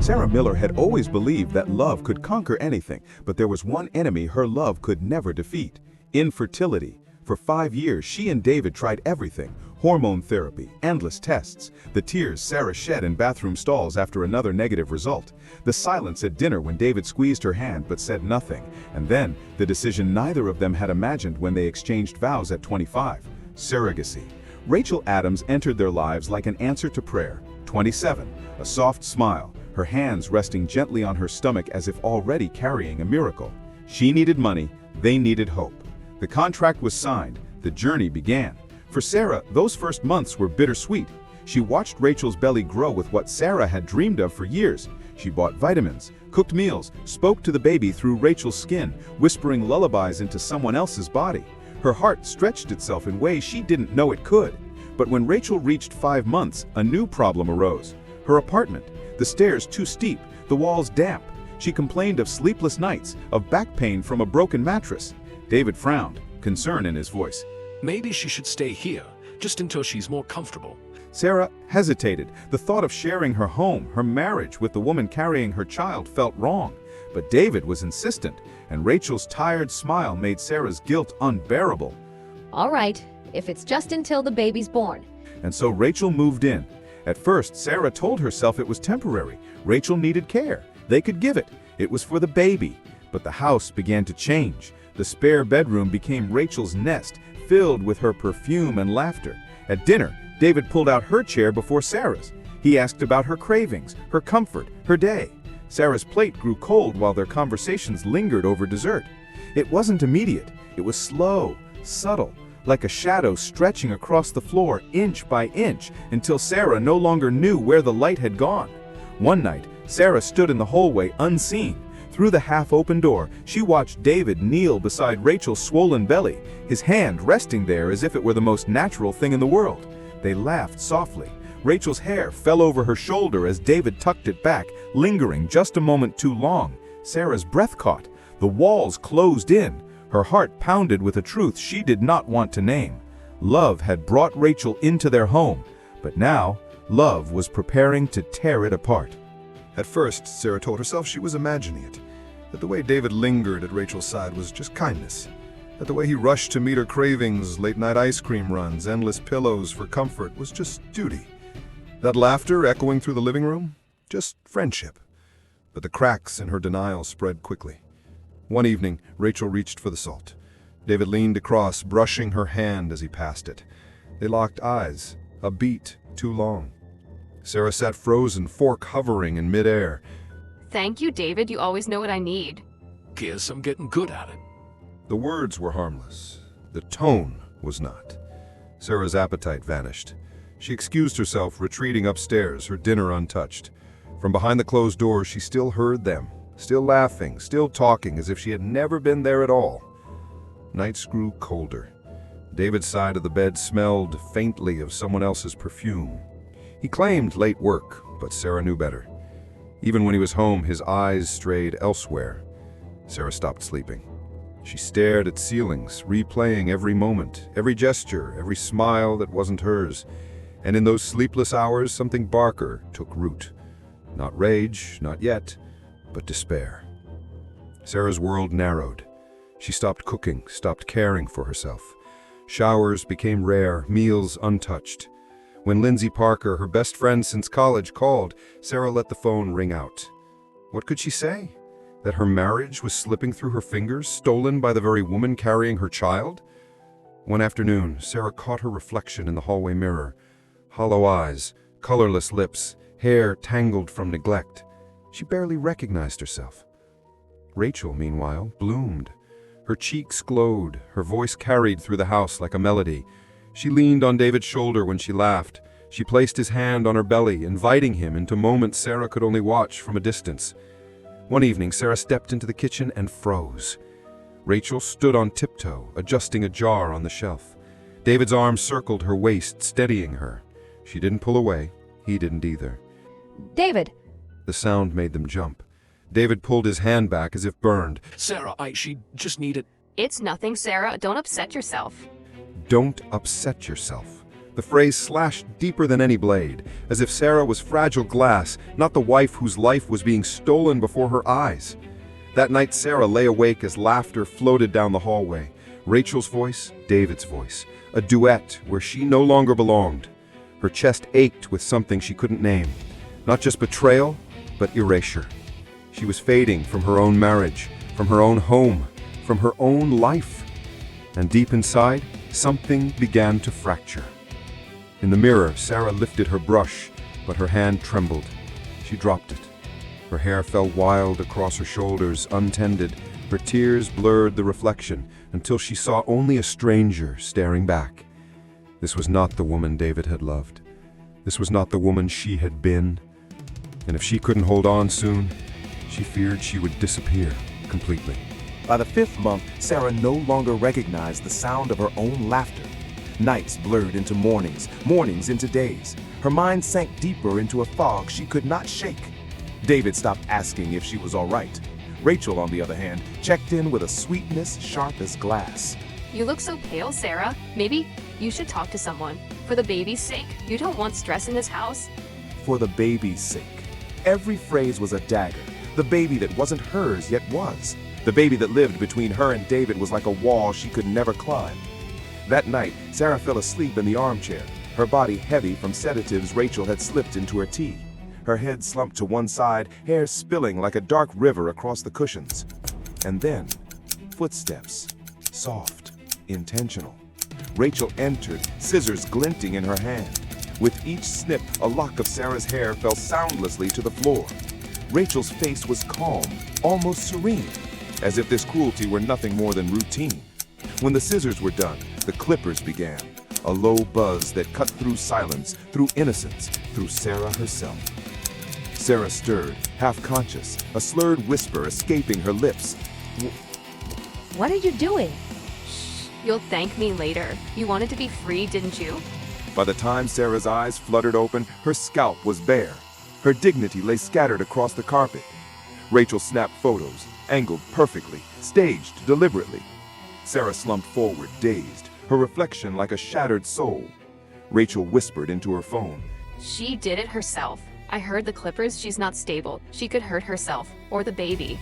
Sarah Miller had always believed that love could conquer anything, but there was one enemy her love could never defeat: infertility. For 5 years, she and David tried everything: hormone therapy, endless tests, the tears Sarah shed in bathroom stalls after another negative result, the silence at dinner when David squeezed her hand but said nothing, and then the decision neither of them had imagined when they exchanged vows at 25: surrogacy. Rachel Adams entered their lives like an answer to prayer. 27, a soft smile, her hands resting gently on her stomach as if already carrying a miracle. She needed money, they needed hope. The contract was signed, the journey began. For Sarah, those first months were bittersweet. She watched Rachel's belly grow with what Sarah had dreamed of for years. She bought vitamins, cooked meals, spoke to the baby through Rachel's skin, whispering lullabies into someone else's body. Her heart stretched itself in ways she didn't know it could. But when Rachel reached 5 months, a new problem arose. Her apartment, the stairs too steep, the walls damp. She complained of sleepless nights, of back pain from a broken mattress. David frowned, concern in his voice. Maybe she should stay here, just until she's more comfortable. Sarah hesitated. The thought of sharing her home, her marriage with the woman carrying her child felt wrong. But David was insistent, and Rachel's tired smile made Sarah's guilt unbearable. All right, if it's just until the baby's born. And so Rachel moved in. At first, Sarah told herself it was temporary. Rachel needed care. They could give it. It was for the baby. But the house began to change. The spare bedroom became Rachel's nest, filled with her perfume and laughter. At dinner, David pulled out her chair before Sarah's. He asked about her cravings, her comfort, her day. Sarah's plate grew cold while their conversations lingered over dessert. It wasn't immediate. It was slow, subtle, like a shadow stretching across the floor inch by inch until Sarah no longer knew where the light had gone. One night, Sarah stood in the hallway unseen. Through the half-open door, she watched David kneel beside Rachel's swollen belly, his hand resting there as if it were the most natural thing in the world. They laughed softly. Rachel's hair fell over her shoulder as David tucked it back, lingering just a moment too long. Sarah's breath caught. The walls closed in. Her heart pounded with a truth she did not want to name. Love had brought Rachel into their home, but now love was preparing to tear it apart. At first, Sarah told herself she was imagining it, that the way David lingered at Rachel's side was just kindness, that the way he rushed to meet her cravings, late-night ice cream runs, endless pillows for comfort, was just duty. That laughter echoing through the living room, just friendship. But the cracks in her denial spread quickly. One evening, Rachel reached for the salt. David leaned across, brushing her hand as he passed it. They locked eyes, a beat too long. Sarah sat frozen, fork hovering in midair. Thank you, David. You always know what I need. Guess I'm getting good at it. The words were harmless. The tone was not. Sarah's appetite vanished. She excused herself, retreating upstairs, her dinner untouched. From behind the closed door, she still heard them, still laughing, still talking as if she had never been there at all. Nights grew colder. David's side of the bed smelled faintly of someone else's perfume. He claimed late work, but Sarah knew better. Even when he was home, his eyes strayed elsewhere. Sarah stopped sleeping. She stared at ceilings, replaying every moment, every gesture, every smile that wasn't hers. And in those sleepless hours, something darker took root. Not rage, not yet, but despair. Sarah's world narrowed. She stopped cooking, stopped caring for herself. Showers became rare, meals untouched. When Lindsay Parker, her best friend since college, called, Sarah let the phone ring out. What could she say? That her marriage was slipping through her fingers, stolen by the very woman carrying her child? One afternoon, Sarah caught her reflection in the hallway mirror. Hollow eyes, colorless lips, hair tangled from neglect. She barely recognized herself. Rachel, meanwhile, bloomed. Her cheeks glowed, her voice carried through the house like a melody. She leaned on David's shoulder when she laughed. She placed his hand on her belly, inviting him into moments Sarah could only watch from a distance. One evening, Sarah stepped into the kitchen and froze. Rachel stood on tiptoe, adjusting a jar on the shelf. David's arm circled her waist, steadying her. She didn't pull away. He didn't either. David! The sound made them jump. David pulled his hand back as if burned. Sarah, she just needed... It's nothing, Sarah. Don't upset yourself. Don't upset yourself. The phrase slashed deeper than any blade, as if Sarah was fragile glass, not the wife whose life was being stolen before her eyes. That night, Sarah lay awake as laughter floated down the hallway. Rachel's voice, David's voice, a duet where she no longer belonged. Her chest ached with something she couldn't name. Not just betrayal, but erasure. She was fading from her own marriage, from her own home, from her own life. And deep inside, something began to fracture. In the mirror, Sarah lifted her brush, but her hand trembled. She dropped it. Her hair fell wild across her shoulders, untended. Her tears blurred the reflection until she saw only a stranger staring back. This was not the woman David had loved. This was not the woman she had been. And if she couldn't hold on soon, she feared she would disappear completely. By the 5th month, Sarah no longer recognized the sound of her own laughter. Nights blurred into mornings, mornings into days. Her mind sank deeper into a fog she could not shake. David stopped asking if she was all right. Rachel, on the other hand, checked in with a sweetness sharp as glass. You look so pale, Sarah. Maybe you should talk to someone. For the baby's sake. You don't want stress in this house. For the baby's sake. Every phrase was a dagger. The baby that wasn't hers yet was. The baby that lived between her and David was like a wall she could never climb. That night, Sarah fell asleep in the armchair, her body heavy from sedatives Rachel had slipped into her tea. Her head slumped to one side, hair spilling like a dark river across the cushions. And then, footsteps. Soft, intentional. Rachel entered, scissors glinting in her hand. With each snip, a lock of Sarah's hair fell soundlessly to the floor. Rachel's face was calm, almost serene, as if this cruelty were nothing more than routine. When the scissors were done, the clippers began, a low buzz that cut through silence, through innocence, through Sarah herself. Sarah stirred, half-conscious, a slurred whisper escaping her lips. What are you doing? You'll thank me later. You wanted to be free, didn't you? By the time Sarah's eyes fluttered open, her scalp was bare. Her dignity lay scattered across the carpet. Rachel snapped photos, angled perfectly, staged deliberately. Sarah slumped forward, dazed, her reflection like a shattered soul. Rachel whispered into her phone. She did it herself. I heard the clippers. She's not stable. She could hurt herself, or the baby.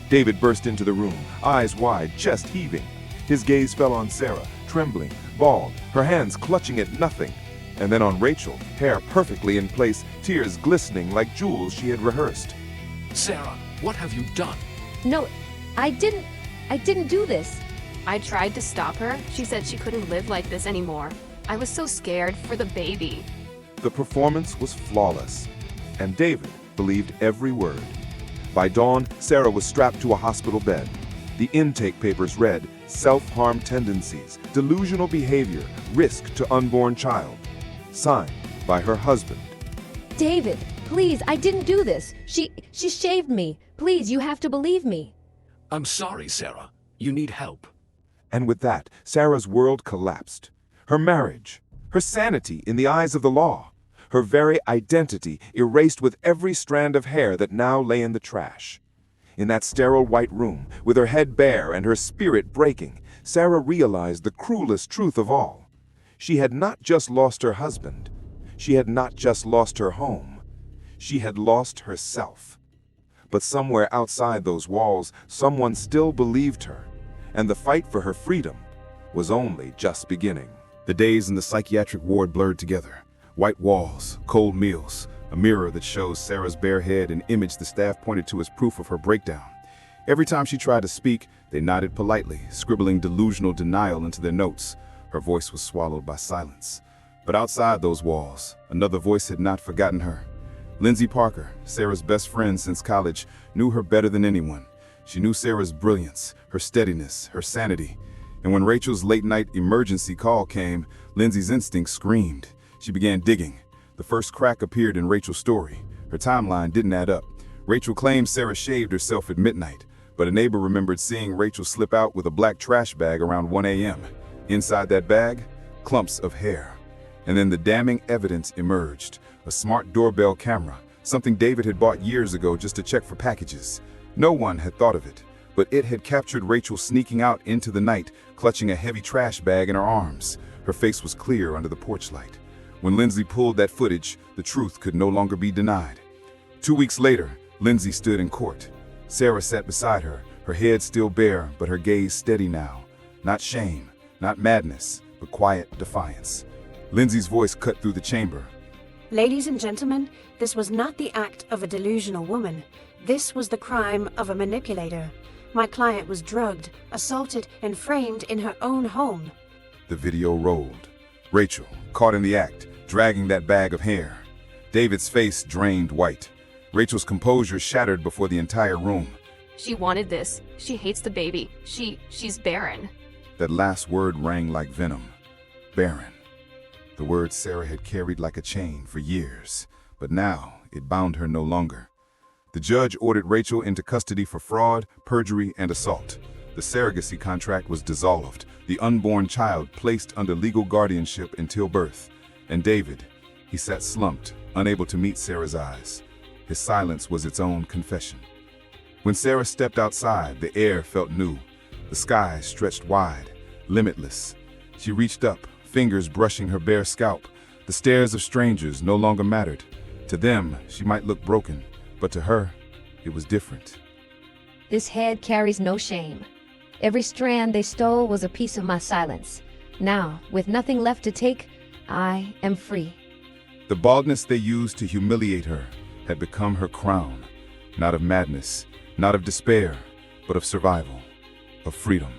David burst into the room, eyes wide, chest heaving. His gaze fell on Sarah, trembling, bald, her hands clutching at nothing. And then on Rachel, hair perfectly in place, tears glistening like jewels she had rehearsed. Sarah, what have you done? No, I didn't do this. I tried to stop her. She said she couldn't live like this anymore. I was so scared for the baby. The performance was flawless, and David believed every word. By dawn, Sarah was strapped to a hospital bed. The intake papers read, self-harm tendencies, delusional behavior, risk to unborn child. Signed by her husband. David, please, I didn't do this. She shaved me. Please, you have to believe me. I'm sorry, Sarah. You need help. And with that, Sarah's world collapsed. Her marriage, her sanity in the eyes of the law, her very identity erased with every strand of hair that now lay in the trash. In that sterile white room, with her head bare and her spirit breaking, Sarah realized the cruelest truth of all. She had not just lost her husband. She had not just lost her home. She had lost herself. But somewhere outside those walls, someone still believed her, and the fight for her freedom was only just beginning. The days in the psychiatric ward blurred together. White walls, cold meals, a mirror that shows Sarah's bare head, an image the staff pointed to as proof of her breakdown. Every time she tried to speak, they nodded politely, scribbling delusional denial into their notes. Her voice was swallowed by silence. But outside those walls, another voice had not forgotten her. Lindsay Parker, Sarah's best friend since college, knew her better than anyone. She knew Sarah's brilliance, her steadiness, her sanity. And when Rachel's late-night emergency call came, Lindsay's instinct screamed. She began digging. The first crack appeared in Rachel's story. Her timeline didn't add up. Rachel claimed Sarah shaved herself at midnight, but a neighbor remembered seeing Rachel slip out with a black trash bag around 1 a.m. Inside that bag, clumps of hair. And then the damning evidence emerged. A smart doorbell camera, something David had bought years ago just to check for packages. No one had thought of it, but it had captured Rachel sneaking out into the night, clutching a heavy trash bag in her arms. Her face was clear under the porch light. When Lindsay pulled that footage, the truth could no longer be denied. 2 weeks later, Lindsay stood in court. Sarah sat beside her, her head still bare, but her gaze steady now. Not shame, not madness, but quiet defiance. Lindsay's voice cut through the chamber. Ladies and gentlemen, this was not the act of a delusional woman. This was the crime of a manipulator. My client was drugged, assaulted, and framed in her own home. The video rolled. Rachel, caught in the act, dragging that bag of hair. David's face drained white. Rachel's composure shattered before the entire room. She wanted this. She hates the baby. She's barren. That last word rang like venom. Barren. The word Sarah had carried like a chain for years, but now it bound her no longer. The judge ordered Rachel into custody for fraud, perjury, and assault. The surrogacy contract was dissolved, the unborn child placed under legal guardianship until birth. And David, he sat slumped, unable to meet Sarah's eyes. His silence was its own confession. When Sarah stepped outside, the air felt new. The sky stretched wide, limitless. She reached up, fingers brushing her bare scalp. The stares of strangers no longer mattered. To them, she might look broken, but to her, it was different. This head carries no shame. Every strand they stole was a piece of my silence. Now, with nothing left to take, I am free. The baldness they used to humiliate her had become her crown, not of madness, not of despair, but of survival, of freedom.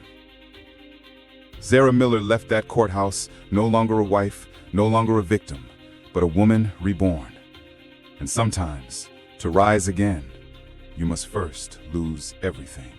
Sarah Miller left that courthouse no longer a wife, no longer a victim, but a woman reborn. And sometimes, to rise again, you must first lose everything.